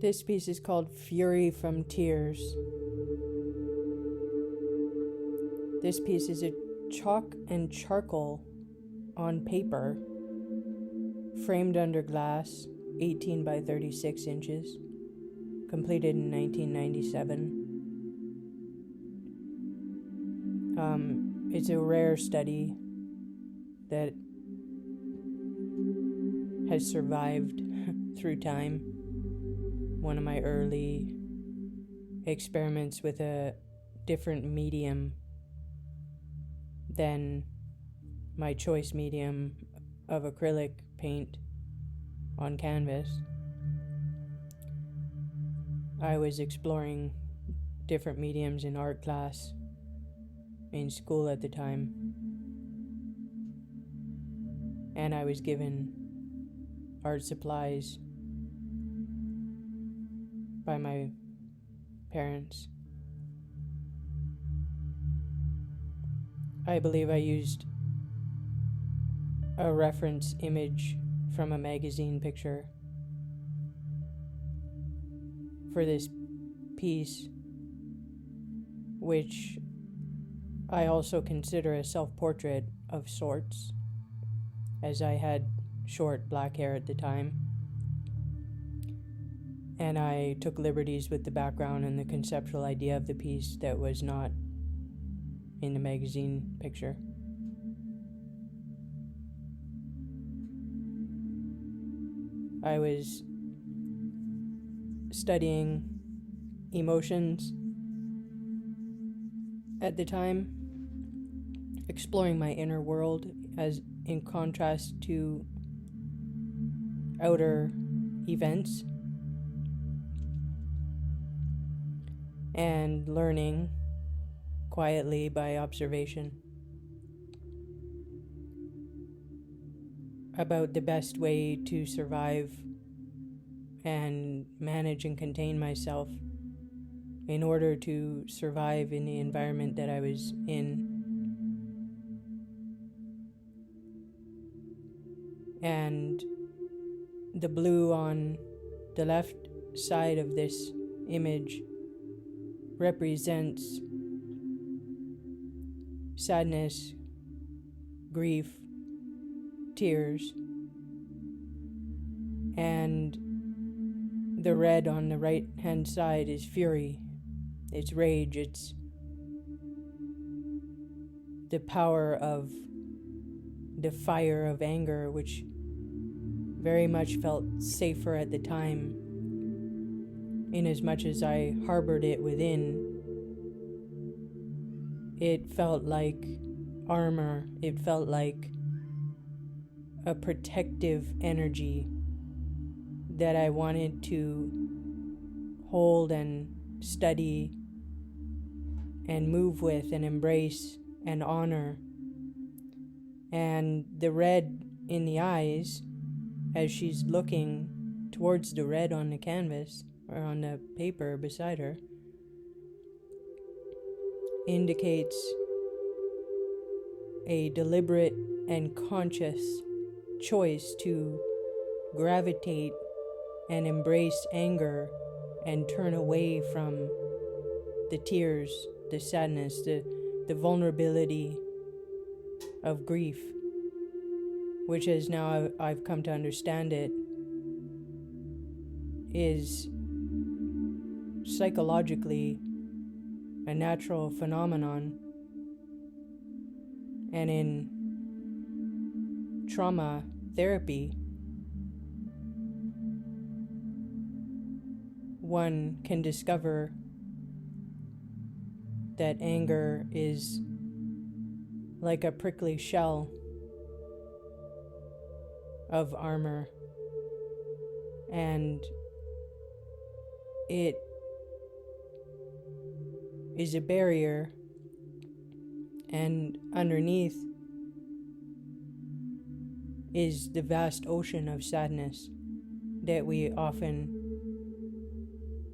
This piece is called Fury from Tears. This piece is a chalk and charcoal on paper, framed under glass, 18 by 36 inches, completed in 1997. It's a rare study that has survived through time. One of my early experiments with a different medium than my choice medium of acrylic paint on canvas. I was exploring different mediums in art class in school at the time, and I was given art supplies by my parents. I believe I used a reference image from a magazine picture for this piece, which I also consider a self-portrait of sorts, as I had short black hair at the time, and I took liberties with the background and the conceptual idea of the piece that was not in the magazine picture. I was studying emotions at the time, exploring my inner world as in contrast to outer events, and learning quietly by observation about the best way to survive and manage and contain myself in order to survive in the environment that I was in. And the blue on the left side of this image represents sadness, grief, tears, and the red on the right hand side is fury. It's rage. It's the power of the fire of anger, which very much felt safer at the time, in as much as I harbored it within. It felt like armor. It felt like a protective energy that I wanted to hold and study and move with and embrace and honor. And the red in the eyes, as she's looking towards the red on the canvas or on the paper beside her, indicates a deliberate and conscious choice to gravitate and embrace anger and turn away from the tears, the sadness, the vulnerability of grief, which is now I've come to understand it is psychologically a natural phenomenon. And in trauma therapy, one can discover that anger is like a prickly shell of armor, and it is a barrier, and underneath is the vast ocean of sadness that we often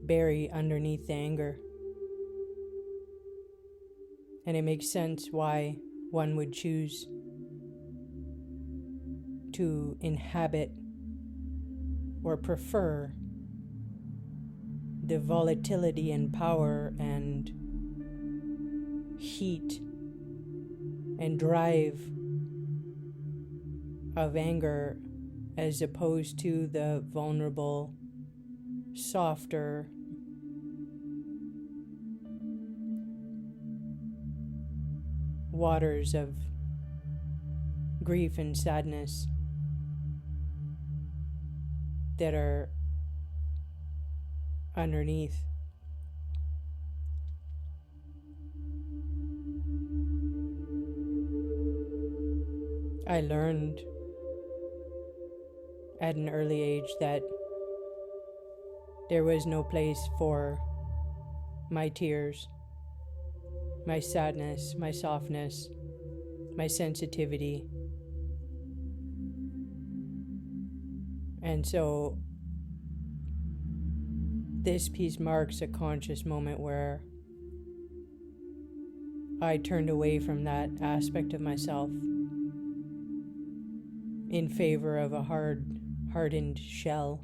bury underneath the anger. And it makes sense why one would choose to inhabit or prefer the volatility and power and heat and drive of anger, as opposed to the vulnerable, softer, waters of grief and sadness that are underneath. I learned at an early age that there was no place for my tears, my sadness, my softness, my sensitivity. And so this piece marks a conscious moment where I turned away from that aspect of myself in favor of a hardened shell